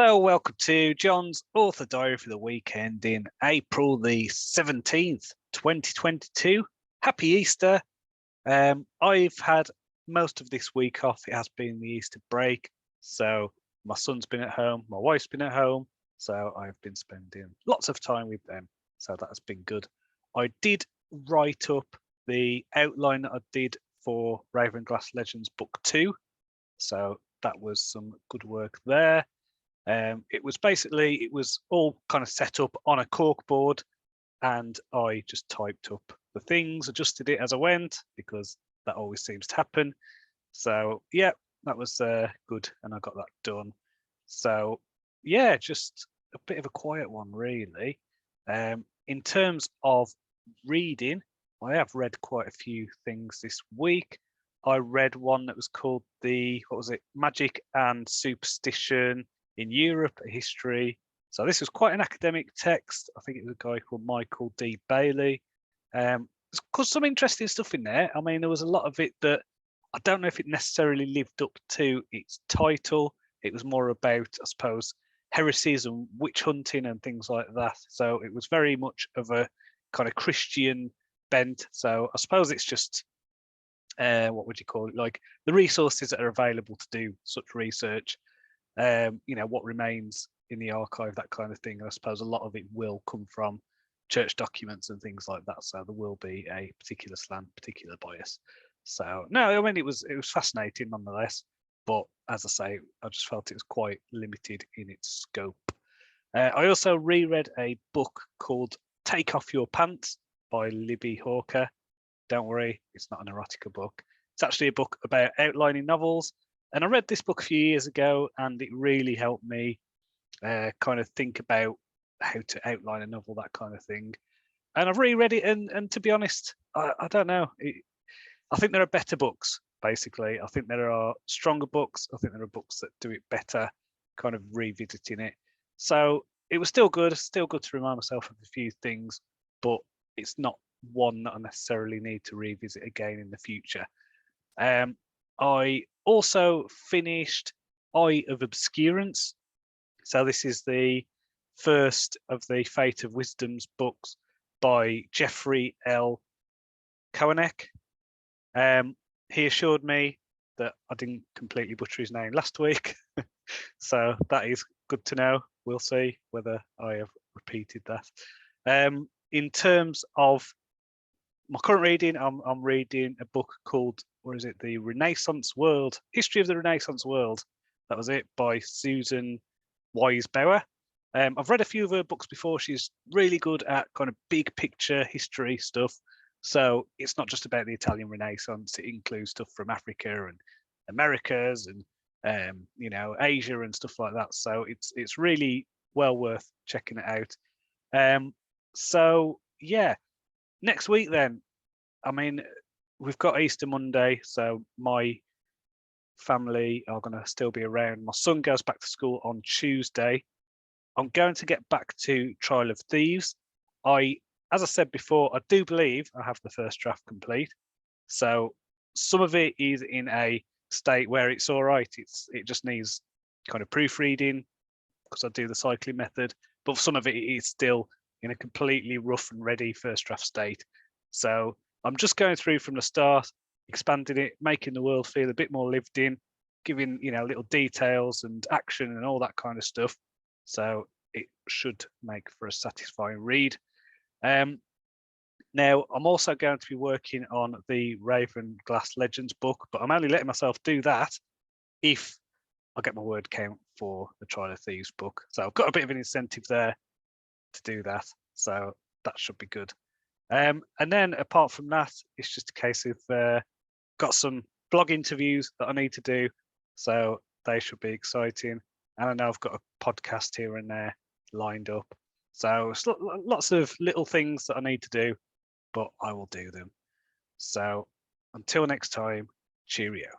Hello, welcome to John's Author Diary for the weekend in April the 17th, 2022. Happy Easter. I've had most of this week off. It has been the Easter break. So my son's been at home, my wife's been at home. So I've been spending lots of time with them. So that has been good. I did write up the outline that I did for Ravenglass Legends Book 2. So that was some good work there. It was all kind of set up on a cork board, and I just typed up the things, adjusted it as I went, because that always seems to happen. So yeah, that was good, and I got that done. So yeah, just a bit of a quiet one, really. In terms of reading, I have read quite a few things this week. I read one that was called Magic and Superstition in Europe, a history. So this was quite an academic text. I think it was a guy called Michael D. Bailey. There's some interesting stuff in there. I mean, there was a lot of it that I don't know if it necessarily lived up to its title. It was more about, I suppose, heresies and witch hunting and things like that. So it was very much of a kind of Christian bent. So I suppose it's just, what would you call it? Like the resources that are available to do such research. What remains in the archive, that kind of thing. I suppose a lot of it will come from church documents and things like that. So there will be a particular slant, particular bias. So no, I mean it was fascinating nonetheless. But as I say, I just felt it was quite limited in its scope. I also reread a book called Take Off Your Pants by Libbie Hawker. Don't worry, it's not an erotica book. It's actually a book about outlining novels. And I read this book a few years ago, and it really helped me kind of think about how to outline a novel, that kind of thing. And I've reread it, and to be honest, I don't know. I think there are better books, basically. I think there are stronger books. I think there are books that do it better, kind of revisiting it. So it was still good to remind myself of a few things, but it's not one that I necessarily need to revisit again in the future. I also finished Eye of Obscurance. So this is the first of the Fate of Wisdom's books by Jeffrey L. Kohanek. He assured me that I didn't completely butcher his name last week. So that is good to know. We'll see whether I have repeated that. In terms of my current reading, I'm reading a book called, The Renaissance World, History of the Renaissance World. That was it, by Susan Weisbauer. I've read a few of her books before. She's really good at kind of big picture history stuff. So it's not just about the Italian Renaissance. It includes stuff from Africa and Americas and Asia and stuff like that. So it's really well worth checking it out. So yeah. Next week, then, I mean, we've got Easter Monday, so my family are going to still be around. My son goes back to school on Tuesday. I'm going to get back to Trial of Thieves. As I said before, I do believe I have the first draft complete. So some of it is in a state where it's all right. It just needs kind of proofreading because I do the cycling method, but some of it is still in a completely rough and ready first draft state. So I'm just going through from the start, expanding it, making the world feel a bit more lived in, giving little details and action and all that kind of stuff. So it should make for a satisfying read. Now I'm also going to be working on the Ravenglass Legends book, but I'm only letting myself do that if I get my word count for the Trial of Thieves book. So I've got a bit of an incentive there to do that, so that should be good. And then apart from that, it's just a case of got some blog interviews that I need to do, so they should be exciting. And I know I've got a podcast here and there lined up, so it's lots of little things that I need to do, but I will do them. So until next time, cheerio.